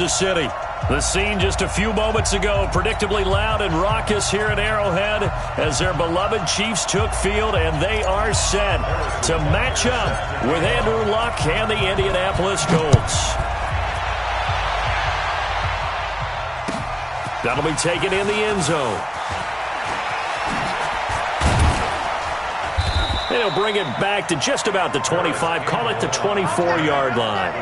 The city. The scene just a few moments ago, predictably loud and raucous here at Arrowhead as their beloved Chiefs took field, and they are set to match up with Andrew Luck and the Indianapolis Colts. That'll be taken in the end zone. And he'll bring it back to just about the 25, call it the 24-yard line.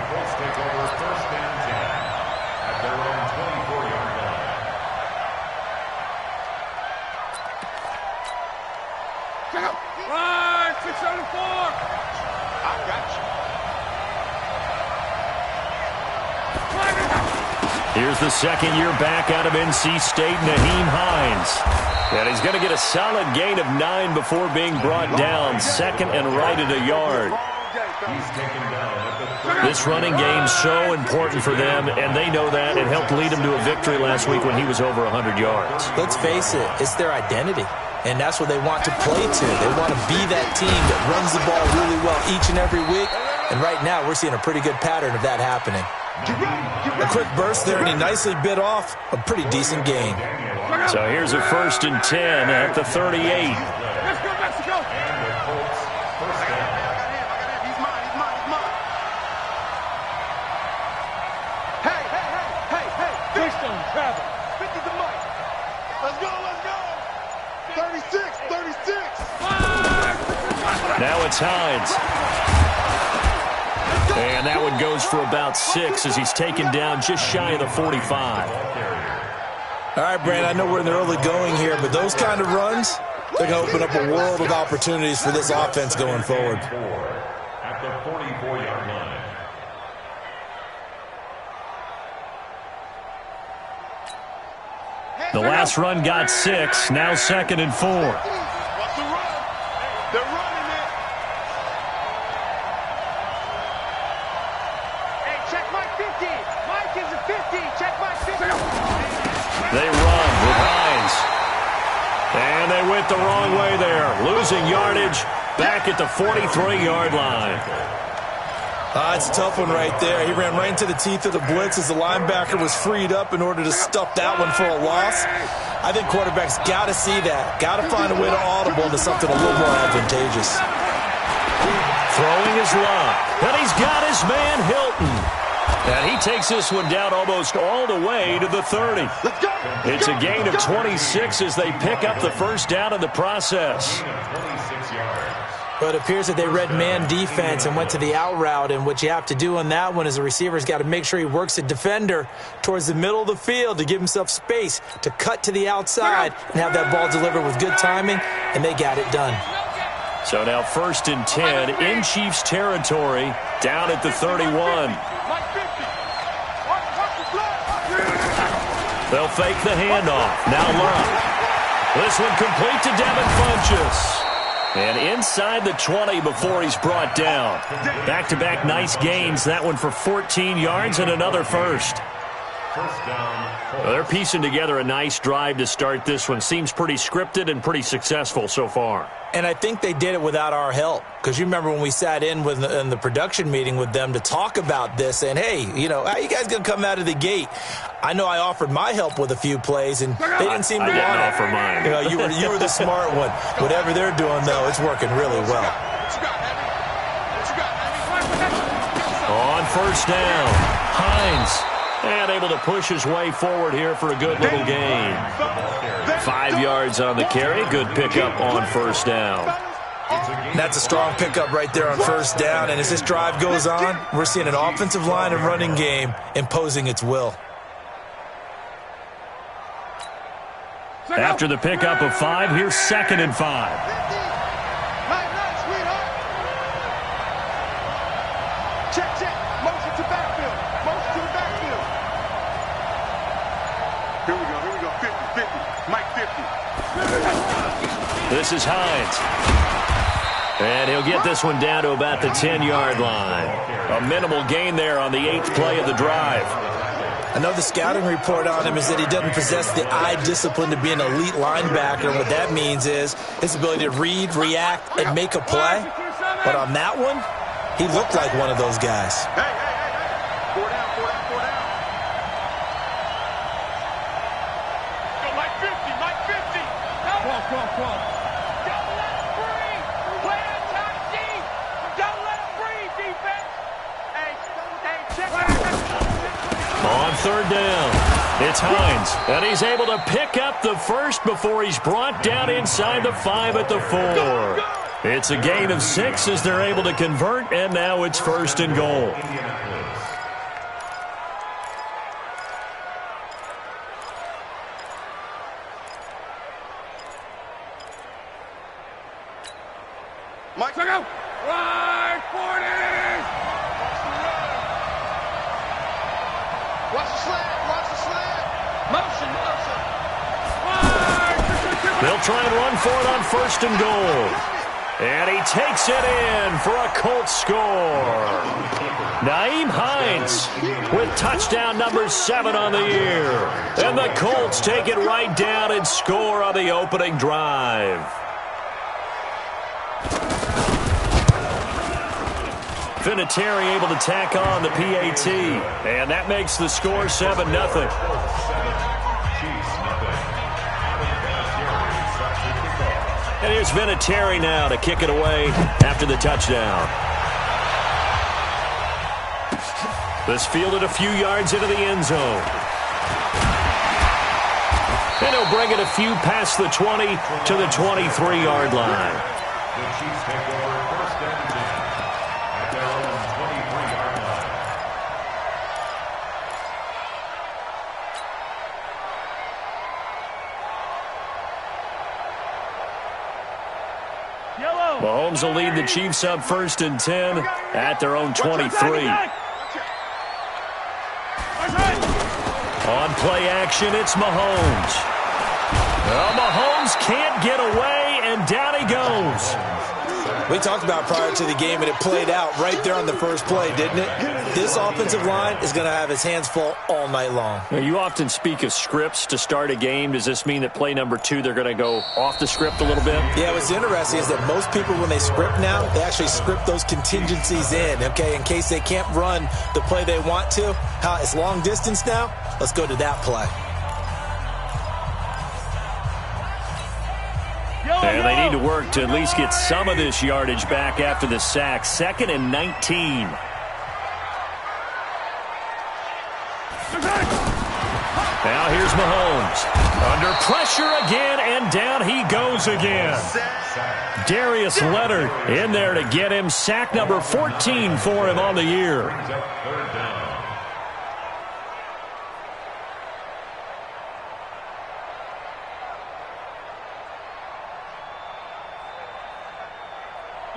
Here's the second year back out of NC State, Nyheim Hines. And he's going to get a solid gain of 9 before being brought down. Second and right at a yard. This running game's so important for them, and they know that. It helped lead them to a victory last week when he was over 100 yards. Let's face it, it's their identity. And that's what they want to play to. They want to be that team that runs the ball really well each and every week. And right now, we're seeing a pretty good pattern of that happening. A quick burst there, and he nicely bit off a pretty decent gain. So here's a 1st and 10 at the 38. Let's go, Mexico! Hey! Fish on travel. 50 to Mike. Let's go! 36! Now it's Hines. And that one goes for about 6 as he's taken down just shy of the 45. All right, Brand, I know we're in the early going here, but those kind of runs, they're going to open up a world of opportunities for this offense going forward. At the 44-yard line. The last run got 6, now 2nd and 4. What's the run? They're running it. Hey, check Mike 50. Mike is a 50. Check Mike 50. They run with Hines. And they went the wrong way there. Losing yardage back at the 43-yard line. It's a tough one right there. He ran right into the teeth of the blitz as the linebacker was freed up in order to stuff that one for a loss. I think quarterbacks got to see that. Got to find a way to audible into something a little more advantageous. Throwing his Luck. And he's got his man Hilton. And he takes this one down almost all the way to the 30. It's a gain of 26 as they pick up the first down in the process. But it appears that they read man defense and went to the out route, and what you have to do on that one is the receiver's got to make sure he works the defender towards the middle of the field to give himself space to cut to the outside and have that ball delivered with good timing, and they got it done. So now 1st and 10 in Chiefs territory, down at the 31. They'll fake the handoff. Now Luck. This one complete to Devin Funchess. And inside the 20 before he's brought down. Back-to-back nice gains. That one for 14 yards and another first. Well, they're piecing together a nice drive to start this one. Seems pretty scripted and pretty successful so far. And I think they did it without our help. Because you remember when we sat in the production meeting with them to talk about this, saying, hey, how you guys going to come out of the gate? I know I offered my help with a few plays, and they didn't seem to want it. I didn't offer mine. You were the smart one. Whatever they're doing, though, it's working really well. On 1st down, Hines. And able to push his way forward here for a good little gain. 5 yards on the carry. Good pickup on 1st down. That's a strong pickup right there on 1st down. And as this drive goes on, we're seeing an offensive line and running game imposing its will. After the pickup of 5, here's 2nd and 5. This is Hines. And he'll get this one down to about the 10-yard line. A minimal gain there on the 8th play of the drive. I know the scouting report on him is that he doesn't possess the eye discipline to be an elite linebacker. What that means is his ability to read, react, and make a play. But on that one, he looked like one of those guys. third down. It's Hines, and he's able to pick up the first before he's brought down inside the 5 at the 4. It's a gain of 6 as they're able to convert, and now it's first and goal. Mike, go! Right, 40! Watch the slant, watch the slant! Motion, motion! They'll try and run for it on first and goal. And he takes it in for a Colts score. Nyheim Hines with touchdown number 7 on the year. And the Colts take it right down and score on the opening drive. Vinatieri able to tack on the PAT. And that makes the score 7-0. And here's Vinatieri now to kick it away after the touchdown. This fielded a few yards into the end zone. And he'll bring it a few past the 20 to the 23-yard line. The Chiefs take over first and 10 at their own 23-yard line. Mahomes will lead the Chiefs up first and 10 at their own 23. On play action, it's Mahomes. Well, Mahomes can't get away, and down he goes. We talked about prior to the game, and it played out right there on the first play, didn't it? This offensive line is going to have his hands full all night long. Now, you often speak of scripts to start a game. Does this mean that play number 2, they're going to go off the script a little bit? Yeah, what's interesting is that most people, when they script now, they actually script those contingencies in, okay, in case they can't run the play they want to. It's long distance now. Let's go to that play. And they need to work to at least get some of this yardage back after the sack. 2nd and 19. Now here's Mahomes. Under pressure again, and down he goes again. Darius Leonard in there to get him. Sack number 14 for him on the year. Third down.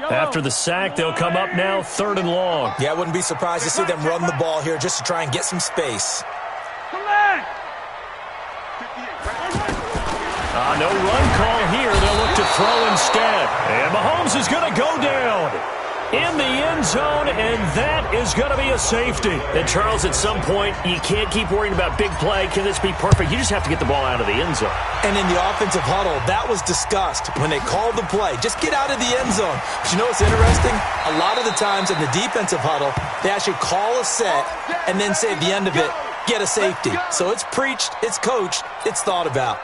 After the sack, they'll come up now 3rd and long. Yeah, I wouldn't be surprised to see them run the ball here just to try and get some space. No run call here. They'll look to throw instead. And Mahomes is going to go down in the end zone, and that is going to be a safety. And, Charles, at some point, you can't keep worrying about big play. Can this be perfect? You just have to get the ball out of the end zone. And in the offensive huddle, that was discussed when they called the play. Just get out of the end zone. But you know what's interesting? A lot of the times in the defensive huddle, they actually call a set and then say at the end of it, get a safety. So it's preached, it's coached, it's thought about.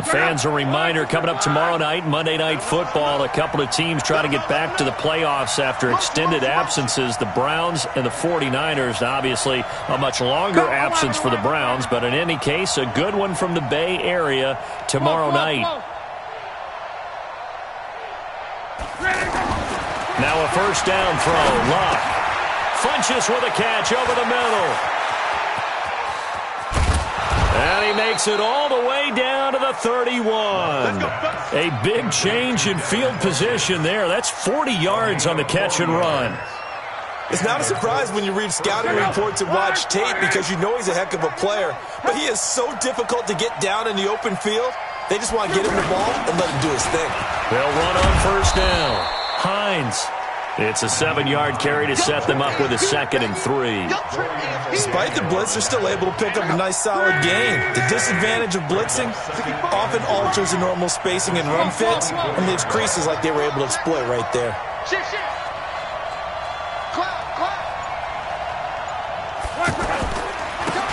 Fans, a reminder, coming up tomorrow night, Monday Night Football, a couple of teams trying to get back to the playoffs after extended absences. The Browns and the 49ers, obviously a much longer absence for the Browns, but in any case, a good one from the Bay Area tomorrow night. Now a first down throw. Luck. Funchess with a catch over the middle. And he makes it all the way down to the 31. A big change in field position there. That's 40 yards on the catch and run. It's not a surprise when you read scouting reports and watch tape because you know he's a heck of a player. But he is so difficult to get down in the open field. They just want to get him the ball and let him do his thing. They'll run on first down. Hines. It's a 7-yard carry to set them up with a 2nd and 3. Despite the blitz, they're still able to pick up a nice solid gain. The disadvantage of blitzing often alters the normal spacing and run fits and leaves creases like they were able to exploit right there.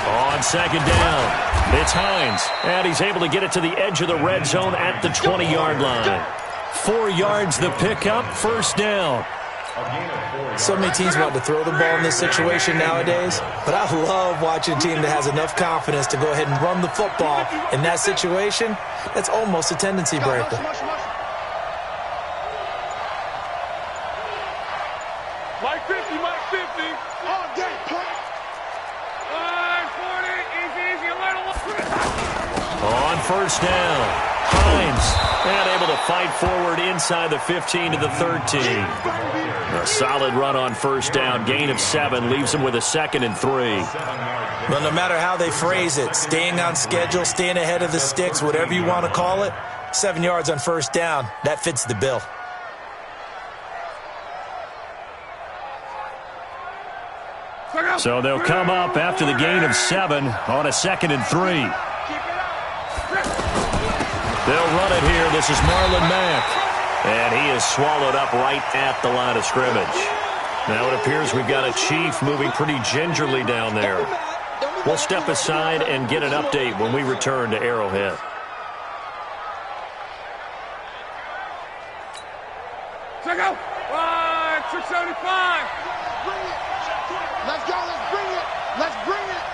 On 2nd down, it's Hines, and he's able to get it to the edge of the red zone at the 20-yard line. 4 yards the pickup, first down. So many teams want to throw the ball in this situation nowadays, but I love watching a team that has enough confidence to go ahead and run the football. In that situation, that's almost a tendency breaker. Mike 50, Mike 50. On game, point. 40, easy, a little. On first down, Hines, and able to fight forward inside the 15 to the 13. A solid run on first down, gain of 7, leaves them with a 2nd and 3. Well, no matter how they phrase it, staying on schedule, staying ahead of the sticks, whatever you want to call it, 7 yards on first down, that fits the bill. So they'll come up after the gain of 7 on a 2nd and 3. They'll run it here. This is Marlon Mack. And he is swallowed up right at the line of scrimmage. Now it appears we've got a Chief moving pretty gingerly down there. We'll step aside and get an update when we return to Arrowhead. Check out. 675. Let's go. Let's bring it. Let's bring it.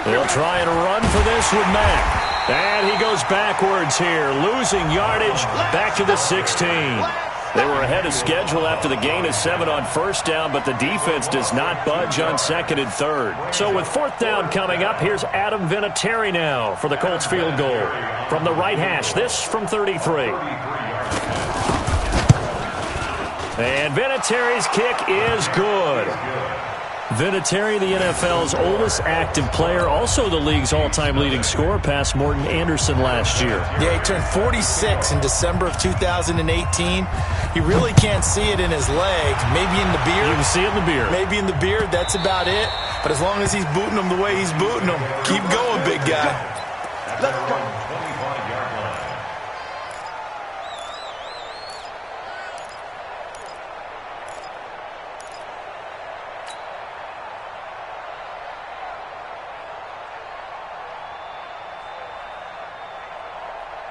They'll try and run for this with Mack. And he goes backwards here, losing yardage back to the 16. They were ahead of schedule after the gain of 7 on first down, but the defense does not budge on 2nd and 3rd. So with 4th down coming up, here's Adam Vinatieri now for the Colts field goal. From the right hash, this from 33. And Vinatieri's kick is good. Vinatieri, the NFL's oldest active player, also the league's all-time leading scorer, past Morton Anderson last year. Yeah, he turned 46 in December of 2018. He really can't see it in his leg, maybe in the beard. You can see it in the beard. Maybe in the beard, that's about it. But as long as he's booting them the way he's booting them, keep going, big guy. Let's go.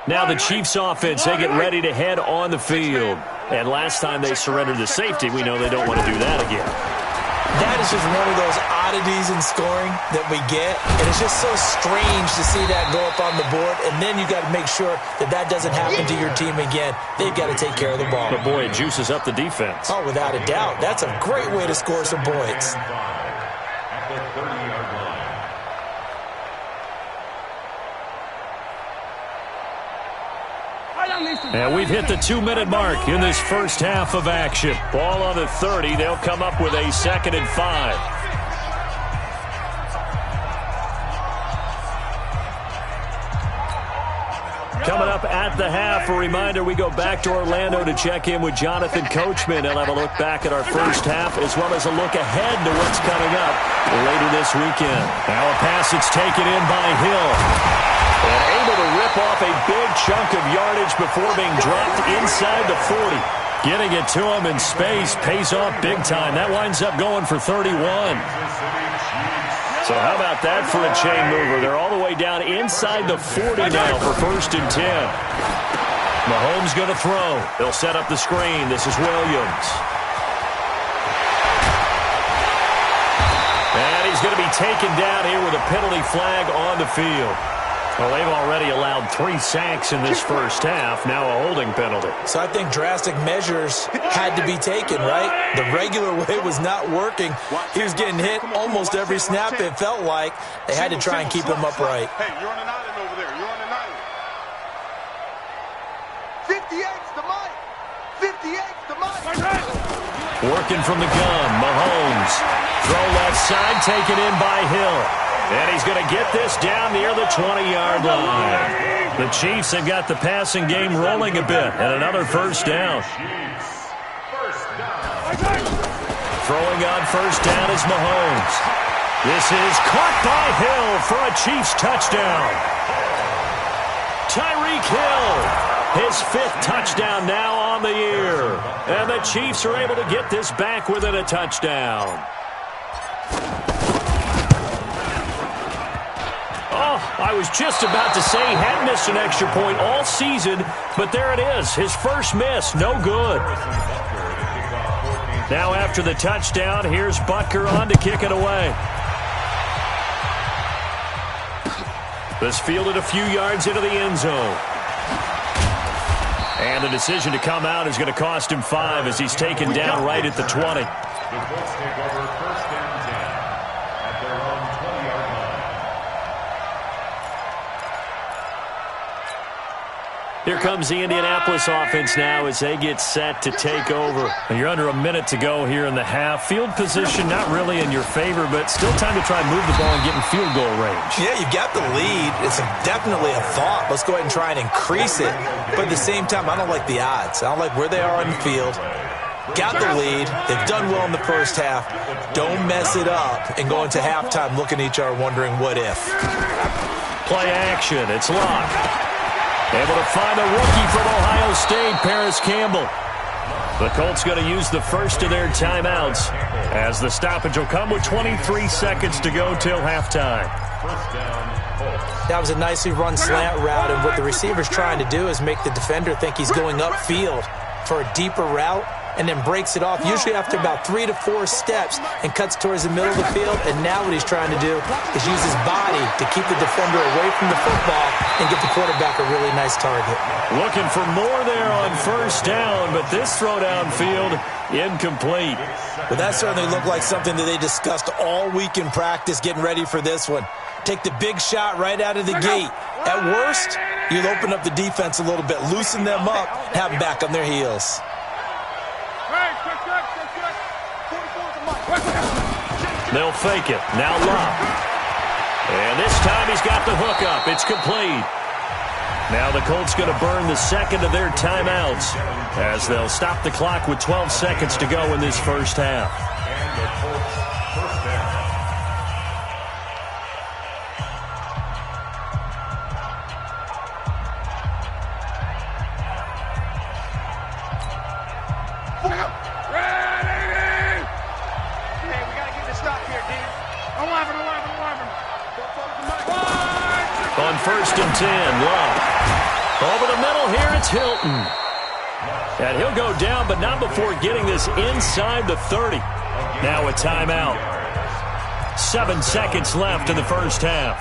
Now the Chiefs offense, they get ready to head on the field. And last time they surrendered the safety, we know they don't want to do that again. That is just one of those oddities in scoring that we get. And it's just so strange to see that go up on the board. And then you got to make sure that that doesn't happen to your team again. They've got to take care of the ball. But boy, it juices up the defense. Oh, without a doubt. That's a great way to score some points. At the 30-yard line. And we've hit the 2-minute mark in this first half of action. Ball on the 30. They'll come up with a 2nd and 5. Coming up at the half, a reminder, we go back to Orlando to check in with Jonathan Coachman. He'll have a look back at our first half as well as a look ahead to what's coming up later this weekend. Now a pass that's taken in by Hill. And able to rip off a big chunk of yardage before being dropped inside the 40. Getting it to him in space pays off big time. That winds up going for 31. So how about that for a chain mover? They're all the way down inside the 40 now for 1st and 10. Mahomes going to throw. They'll set up the screen. This is Williams. And he's going to be taken down here with a penalty flag on the field. Well, they've already allowed 3 sacks in this first half. Now a holding penalty. So I think drastic measures had to be taken, right? The regular way was not working. He was getting hit almost every snap, it felt like. They had to try and keep him upright. Hey, you're on an island over there. You're on an island. 58's the mic. 58's the mic. Working from the gun, Mahomes. Throw left side, taken in by Hill. And he's going to get this down near the 20-yard line. The Chiefs have got the passing game rolling a bit. And another first down. Throwing on first down is Mahomes. This is caught by Hill for a Chiefs touchdown. Tyreek Hill, his 5th touchdown now on the year. And the Chiefs are able to get this back within a touchdown. Oh, I I was just about to say he had missed an extra point all season, but there it is. His first miss, no good. Now after the touchdown, here's Butker on to kick it away. This fielded a few yards into the end zone. And the decision to come out is going to cost him 5 as he's taken down right at the 20. The Colts take over first and 10 at their own 20-yard line. Here comes the Indianapolis offense now as they get set to take over. And you're under a minute to go here in the half. Field position not really in your favor, but still time to try and move the ball and get in field goal range. Yeah, you've got the lead. It's definitely a thought. Let's go ahead and try and increase it. But at the same time, I don't like the odds. I don't like where they are on the field. Got the lead. They've done well in the first half. Don't mess it up and go into halftime looking at each other wondering what if. Play action. It's locked. Able to find a rookie from Ohio State, Paris Campbell. The Colts going to use the first of their timeouts as the stoppage will come with 23 seconds to go till halftime. That was a nicely run slant route, and what the receiver's trying to do is make the defender think he's going upfield for a deeper route, and then breaks it off, usually after about 3 to 4 steps, and cuts towards the middle of the field. And now what he's trying to do is use his body to keep the defender away from the football and get the quarterback a really nice target. Looking for more there on first down, but this throw downfield incomplete. Well, that certainly looked like something that they discussed all week in practice getting ready for this one. Take the big shot right out of the gate. At worst, you'll open up the defense a little bit, loosen them up, have them back on their heels. They'll fake it. Now Love. And this time he's got the hook up. It's complete. Now the Colts going to burn the second of their timeouts as they'll stop the clock with 12 seconds to go in this first half. And the Colts first down. On first and 10, Love. Over the middle here, it's Hilton. And he'll go down, but not before getting this inside the 30. Now a timeout. 7 seconds left in the first half.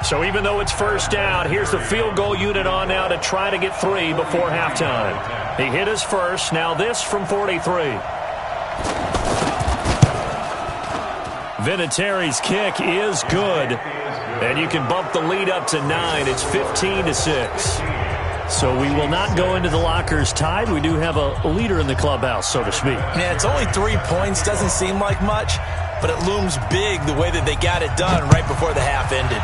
So even though it's first down, here's the field goal unit on now to try to get 3 before halftime. He hit his first. Now this from 43. Vinatieri's kick is good. And you can bump the lead up to 9. It's 15-6. So we will not go into the lockers tied. We do have a leader in the clubhouse, so to speak. Yeah, it's only 3 points. Doesn't seem like much, but it looms big the way that they got it done right before the half ended.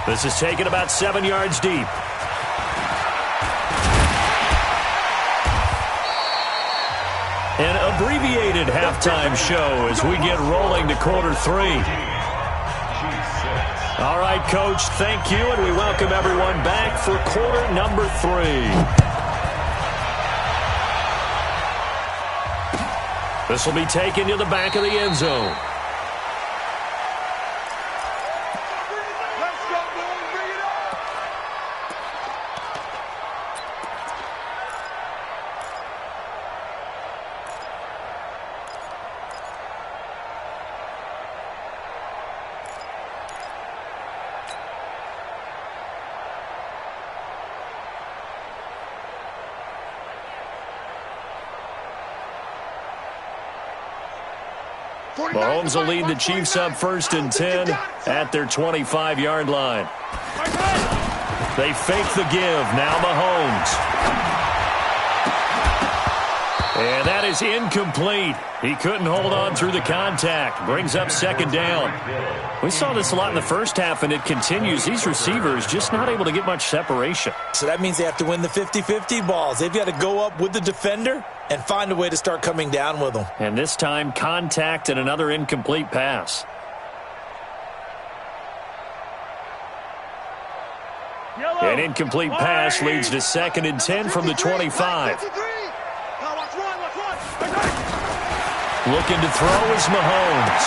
This is taken about 7 yards deep. An abbreviated halftime show as we get rolling to quarter 3. All right, Coach, thank you, and we welcome everyone back for quarter number 3. This will be taken to the back of the end zone. Mahomes will lead the Chiefs up first and 10 at their 25-yard line. They fake the give. Now Mahomes. And that is incomplete. He couldn't hold on through the contact. Brings up second down. We saw this a lot in the first half, and it continues. These receivers just not able to get much separation. So that means they have to win the 50-50 balls. They've got to go up with the defender and find a way to start coming down with them. And this time, contact and another incomplete pass. An incomplete pass leads to second and 10 from the 25. Looking to throw is Mahomes.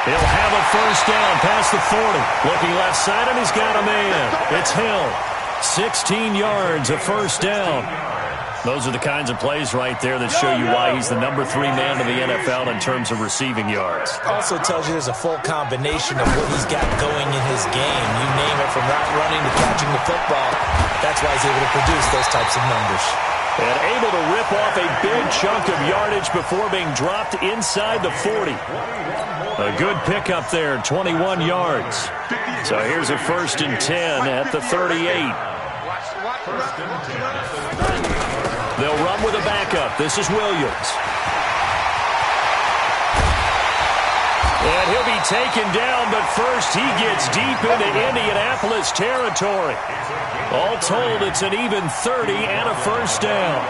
He'll have a first down past the 40. Looking left side, and he's got a man. It's Hill. 16 yards, a first down. Those are the kinds of plays right there that show you why he's the number 3 man in the NFL in terms of receiving yards. Also tells you there's a full combination of what he's got going in his game. You name it, from route running to catching the football. That's why he's able to produce those types of numbers. And able to rip off a big chunk of yardage before being dropped inside the 40. A good pickup there, 21 yards. So here's a 1st and 10 at the 38. They'll run with a backup. This is Williams. And he'll be taken down, but first he gets deep into Indianapolis territory. All told, it's an even 30 and a first down.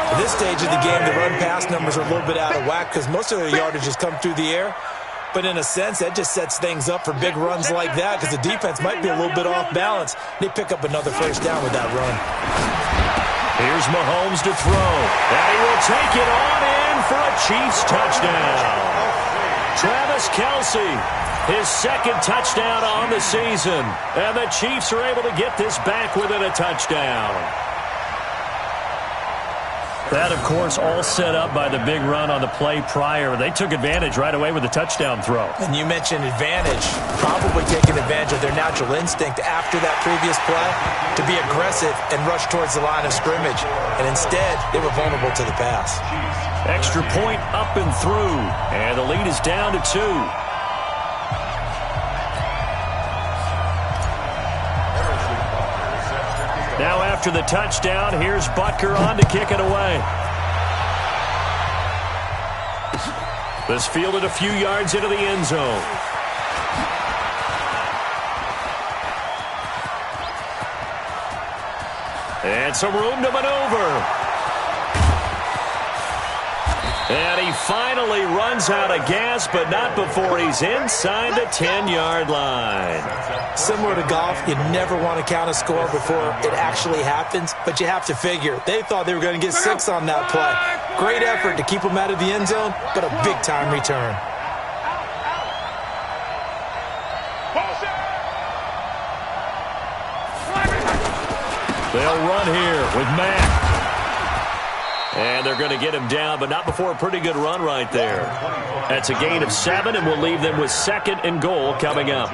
At this stage of the game, the run-pass numbers are a little bit out of whack because most of their yardage has come through the air. But in a sense, that just sets things up for big runs like that because the defense might be a little bit off balance. They pick up another first down with that run. Here's Mahomes to throw. And he will take it on in for a Chiefs touchdown. Travis Kelce, his 2nd touchdown on the season. And the Chiefs are able to get this back within a touchdown. That, of course, all set up by the big run on the play prior. They took advantage right away with the touchdown throw. And you mentioned advantage, probably taking advantage of their natural instinct after that previous play to be aggressive and rush towards the line of scrimmage. And instead, they were vulnerable to the pass. Extra point up and through. And the lead is down to 2. Now after the touchdown, here's Butker on to kick it away. This fielded a few yards into the end zone. And some room to maneuver. And he finally runs out of gas, but not before he's inside the 10-yard line. Similar to golf, you never want to count a score before it actually happens, but you have to figure. They thought they were going to get 6 on that play. Great effort to keep them out of the end zone, but a big-time return. They'll run here with Mack. And they're going to get him down, but not before a pretty good run right there. That's a gain of 7, and we'll leave them with 2nd and goal coming up.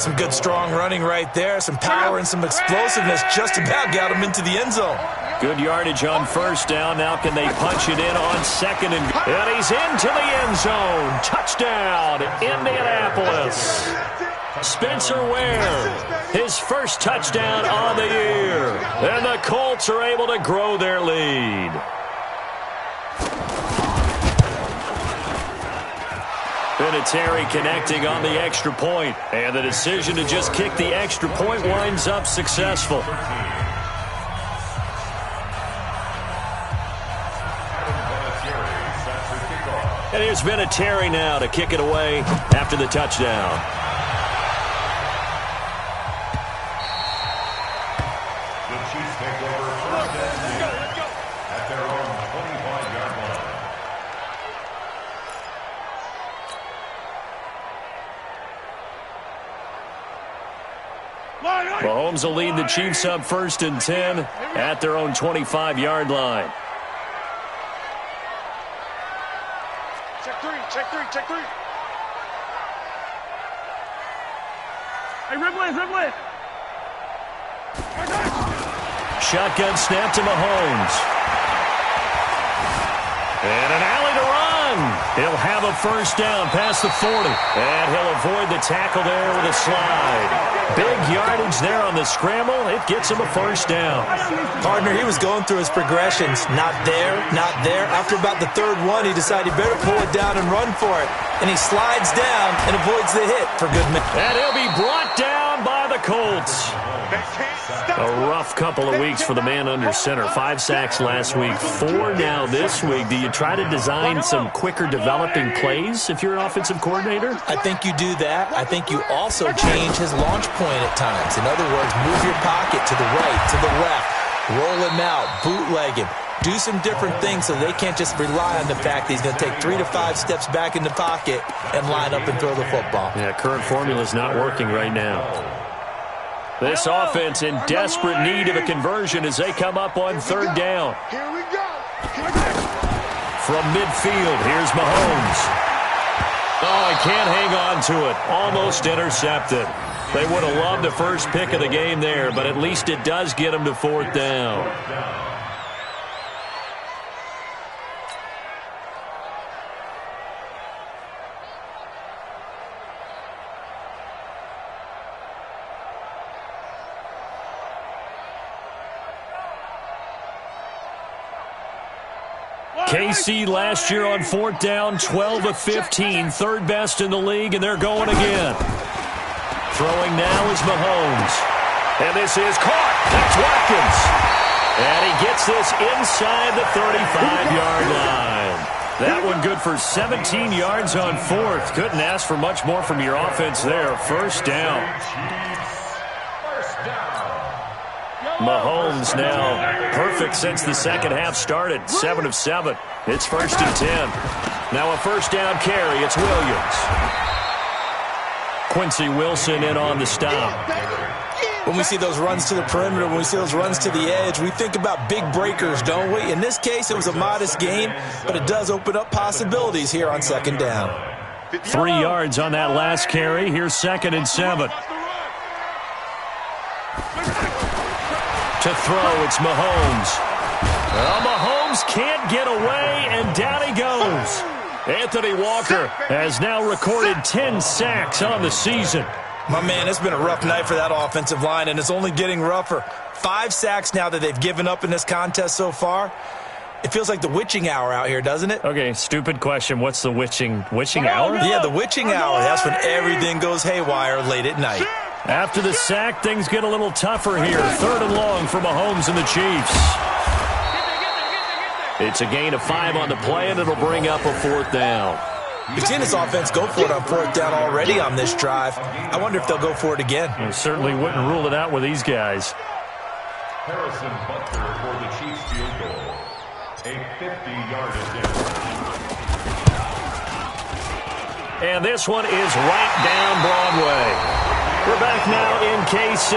Some good, strong running right there. Some power and some explosiveness just about got him into the end zone. Good yardage on first down. Now can they punch it in on 2nd and goal? And he's into the end zone. Touchdown, Indianapolis. Spencer Ware, his first touchdown on the year. And the Colts are able to grow their lead. Vinatieri connecting on the extra point. And the decision to just kick the extra point winds up successful. And here's Vinatieri now to kick it away after the touchdown. The Chiefs take over 1st and 10 at their own 25-yard line. Mahomes will lead the Chiefs up 1st and 10 at their own 25-yard line. Check 3. Hey, Ridley. Shotgun snap to Mahomes. And an alley to run. He'll have a first down past the 40. And he'll avoid the tackle there with a slide. Big yardage there on the scramble. It gets him a first down. Partner, he was going through his progressions. Not there. After about the 3rd one, he decided he better pull it down and run for it. And he slides down and avoids the hit for good measure. And he'll be brought down by the Colts. A rough couple of weeks for the man under center. 5 sacks last week, 4 now this week. Do you try to design some quicker developing plays if you're an offensive coordinator? I think you do that. I think you also change his launch point at times. In other words, move your pocket to the right, to the left. Roll him out, bootleg him. do some different things so they can't just rely on the fact that he's going to take 3 to 5 steps back in the pocket and line up and throw the football. Yeah, current formula is not working right now. This offense in desperate need of a conversion as they come up on third down. Here we go. From midfield, here's Mahomes. Oh, he can't hang on to it. Almost intercepted. They would have loved the first pick of the game there, but at least it does get them to fourth down. KC last year on fourth down, 12 of 15, third best in the league, and they're going again. Throwing now is Mahomes. And this is caught. That's Watkins. And he gets this inside the 35-yard line. That one good for 17 yards on fourth. Couldn't ask for much more from your offense there. First down. Mahomes now perfect since the second half started. 7 of 7. It's 1st and 10. Now a first down carry. It's Williams. Quincy Wilson in on the stop. When we see those runs to the perimeter, when we see those runs to the edge, we think about big breakers, don't we? In this case, it was a modest gain, but it does open up possibilities here on second down. 3 yards on that last carry. Here's 2nd and 7. To throw, it's Mahomes. Well, Mahomes can't get away, and down he goes. Anthony Walker has now recorded 10 sacks on the season. My man, it's been a rough night for that offensive line, and it's only getting rougher. 5 sacks now that they've given up in this contest so far. It feels like the witching hour out here, doesn't it? Okay, stupid question. What's the witching hour? Yeah, the witching hour. That's when everything goes haywire late at night. After the sack, things get a little tougher here. 3rd and long for Mahomes and the Chiefs. It's a gain of 5 on the play, and it'll bring up a 4th down. We've seen this offense go for it on 4th down already on this drive. I wonder if they'll go for it again. I certainly wouldn't rule it out with these guys. Harrison Butker for the Chiefs field goal. A 50-yard attempt. And this one is right down Broadway. We're back now in KC.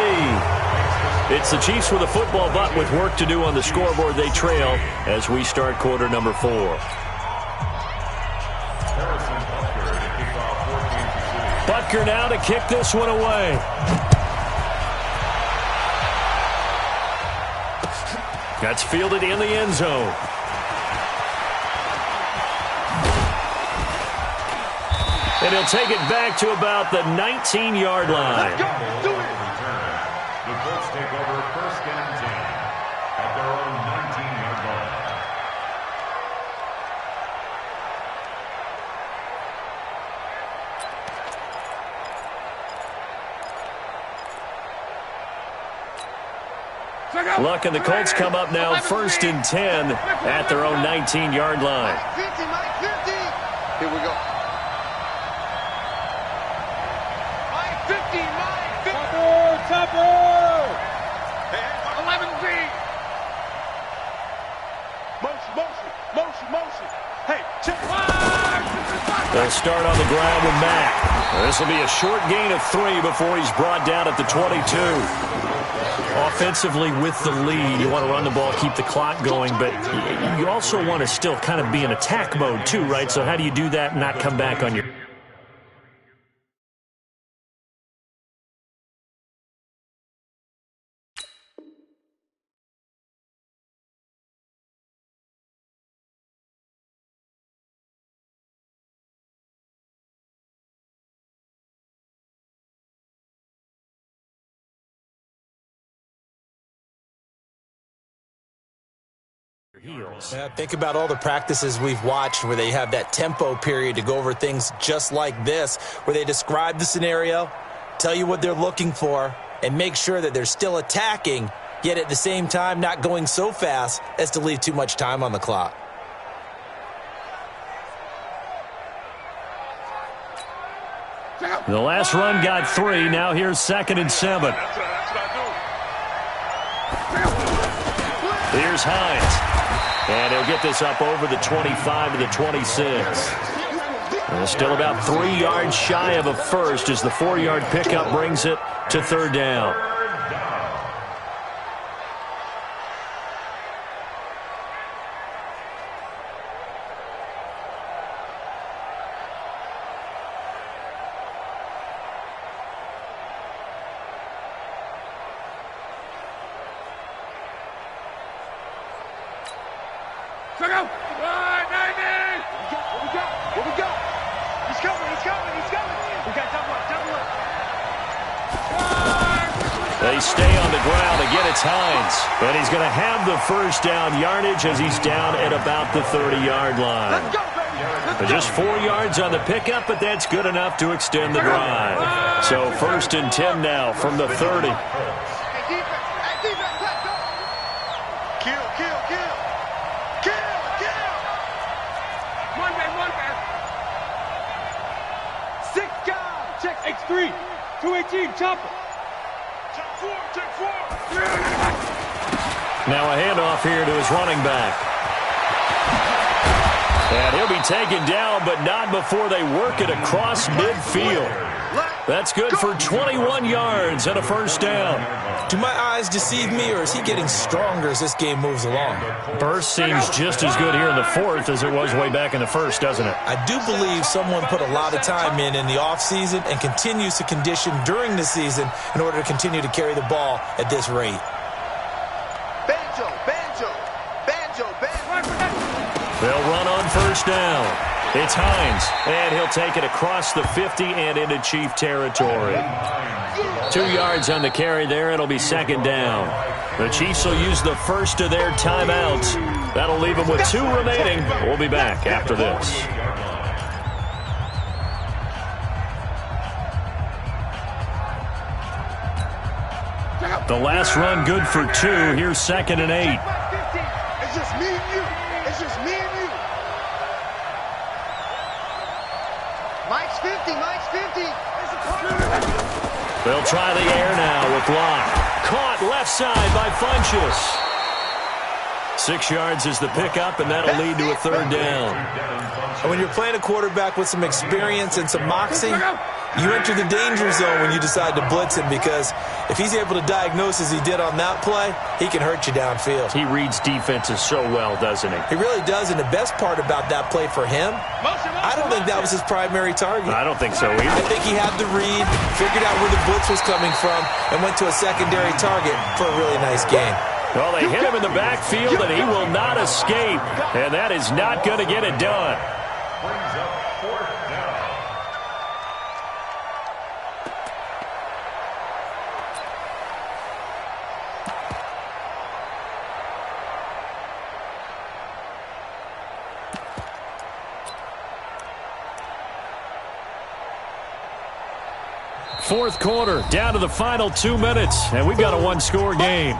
It's the Chiefs with a football, but with work to do on the scoreboard. They trail as we start quarter number 4. Butker now to kick this one away. That's fielded in the end zone. And he'll take it back to about the 19-yard line. The Colts take over 1st and 10 at their own 19-yard line. Luck and the Colts come up now 1st and 10 at their own 19-yard line. Here we go. Topper! 11B! Motion. Hey, check. They'll start on the ground with Mack. This will be a short gain of 3 before he's brought down at the 22. Offensively with the lead, you want to run the ball, keep the clock going, but you also want to still kind of be in attack mode too, right? So how do you do that and not come back on your... heels. Yeah, think about all the practices we've watched where they have that tempo period to go over things just like this, where they describe the scenario, tell you what they're looking for, and make sure that they're still attacking, yet at the same time not going so fast as to leave too much time on the clock. The last run got 3. Now here's 2nd and 7. That's what I do. Here's Hines. And he'll get this up over the 25 to the 26. And still about 3 yards shy of a first as the 4-yard pickup brings it to third down. They stay on the ground. Again, it's Hines. And he's going to have the first down yardage as he's down at about the 30-yard line. But just 4 yards on the pickup, but that's good enough to extend the drive. So 1st and 10 now from the 30. Check X3, 218, chopper. Check 4. Now a handoff here to his running back. And he'll be taken down, but not before they work it across midfield. That's good for 21 yards and a first down. Do my eyes deceive me, or is he getting stronger as this game moves along? Burst seems just as good here in the 4th as it was way back in the 1st, doesn't it? I do believe someone put a lot of time in the offseason and continues to condition during the season in order to continue to carry the ball at this rate. Banjo. They'll run on first down. It's Hines, and he'll take it across the 50 and into Chief territory. 2 yards on the carry there. It'll be 2nd down. The Chiefs will use the first of their timeouts. That'll leave them with 2 remaining. We'll be back after this. The last run good for 2. Here's 2nd and 8. It's just me and you. Mike's 50. They'll try the air now with Locke. Caught left side by Funchess. 6 yards is the pickup, and that'll lead to a 3rd down. And when you're playing a quarterback with some experience and some moxie, you enter the danger zone when you decide to blitz him, because if he's able to diagnose as he did on that play, he can hurt you downfield. He reads defenses so well, doesn't he? He really does, and the best part about that play for him, I don't think that was his primary target. I don't think so either. I think he had the read, figured out where the blitz was coming from, and went to a secondary target for a really nice gain. Well, they hit him in the backfield, and he will not escape, and that is not going to get it done. Brings up 4th down. Fourth quarter, down to the final 2 minutes, and we've got a 1-score game.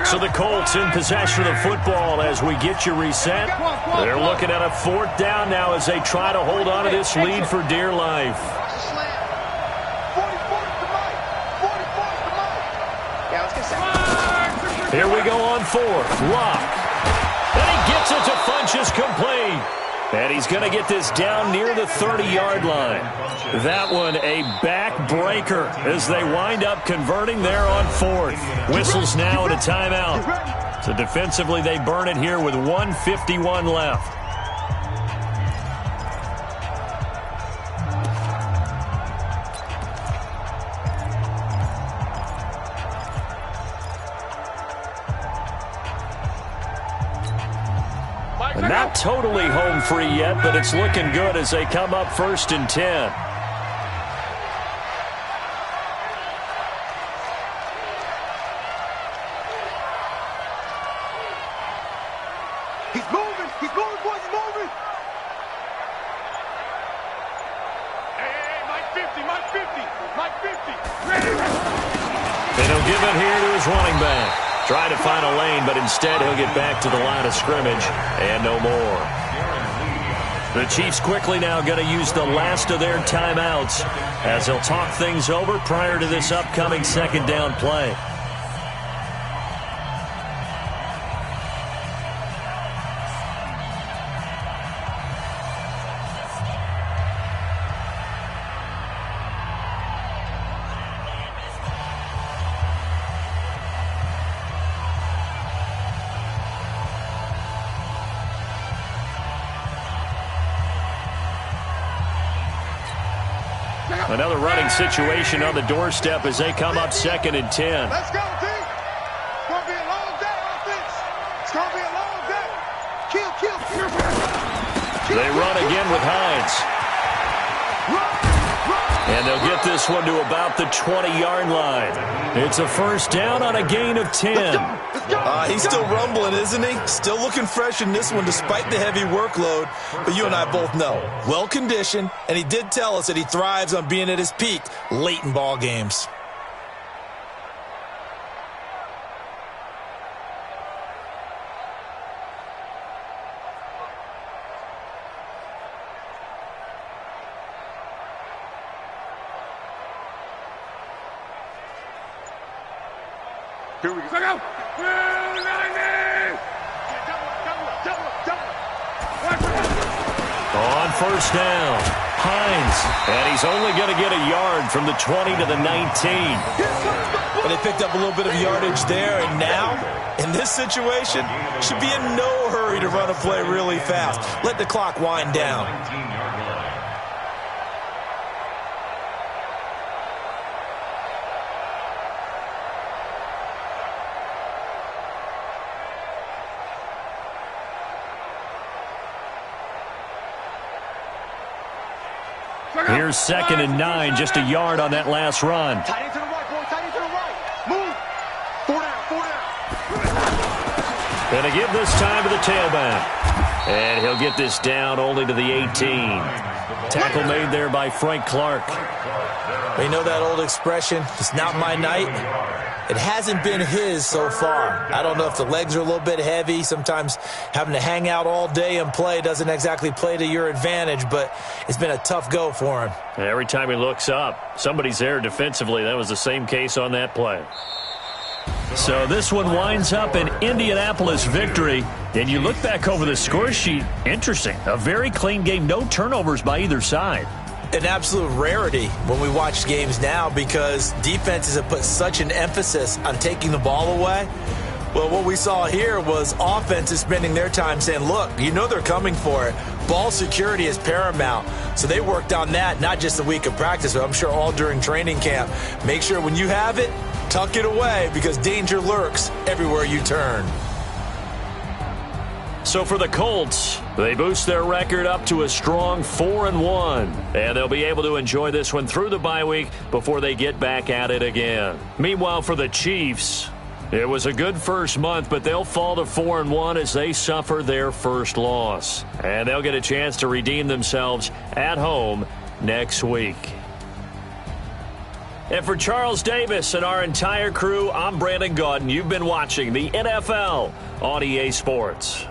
So the Colts in possession of the football as we get you reset. They're looking at a 4th down now as they try to hold on to this lead for dear life. Here we go on 4th. Locke. And he gets it to Funchess complete. And he's going to get this down near the 30-yard line. That one a backbreaker as they wind up converting there on 4th. Whistles now at a timeout. So defensively they burn it here with 1:51 left. Not totally home free yet, but it's looking good as they come up 1st and 10. He's moving, boys, he's moving. Hey, Mike 50. Ready. And he'll give it here to his running back. Trying to find a lane, but instead he'll get back to the line of scrimmage and no more. The Chiefs quickly now going to use the last of their timeouts as they'll talk things over prior to this upcoming second down play. Another running situation on the doorstep as they come up 2nd and 10. Let's go, team. It's going to be a long day, offense. It's going to be a long day. Kill. They run again with Hines. And they'll get this one to about the 20-yard line. It's a first down on a gain of 10. He's still rumbling, isn't he? Still looking fresh in this one despite the heavy workload. But you and I both know, well-conditioned, and he did tell us that he thrives on being at his peak late in ball games. Here we go. On first down, Hines. And he's only going to get a yard from the 20 to the 19. But they picked up a little bit of yardage there, and now, in this situation, should be in no hurry to run a play really fast. Let the clock wind down. Here's 2nd and 9, just a yard on that last run. Tight end to the right, boy. Tight end to the right. Move. 4 down. Gonna give this time to the tailback. And he'll get this down only to the 18. Tackle made there by Frank Clark. You know that old expression, it's not my night? It hasn't been his so far. I don't know if the legs are a little bit heavy. Sometimes having to hang out all day and play doesn't exactly play to your advantage, but it's been a tough go for him. Every time he looks up, somebody's there defensively. That was the same case on that play. So this one winds up an Indianapolis victory. And you look back over the score sheet, interesting. A very clean game, no turnovers by either side. An absolute rarity when we watch games now because defenses have put such an emphasis on taking the ball away. Well, what we saw here was offenses spending their time saying, look, you know they're coming for it. Ball security is paramount. So they worked on that, not just the week of practice, but I'm sure all during training camp. Make sure when you have it, tuck it away because danger lurks everywhere you turn. So for the Colts, they boost their record up to a strong 4-1. And they'll be able to enjoy this one through the bye week before they get back at it again. Meanwhile, for the Chiefs, it was a good first month, but they'll fall to 4-1 as they suffer their first loss. And they'll get a chance to redeem themselves at home next week. And for Charles Davis and our entire crew, I'm Brandon Gaudin. You've been watching the NFL on EA Sports.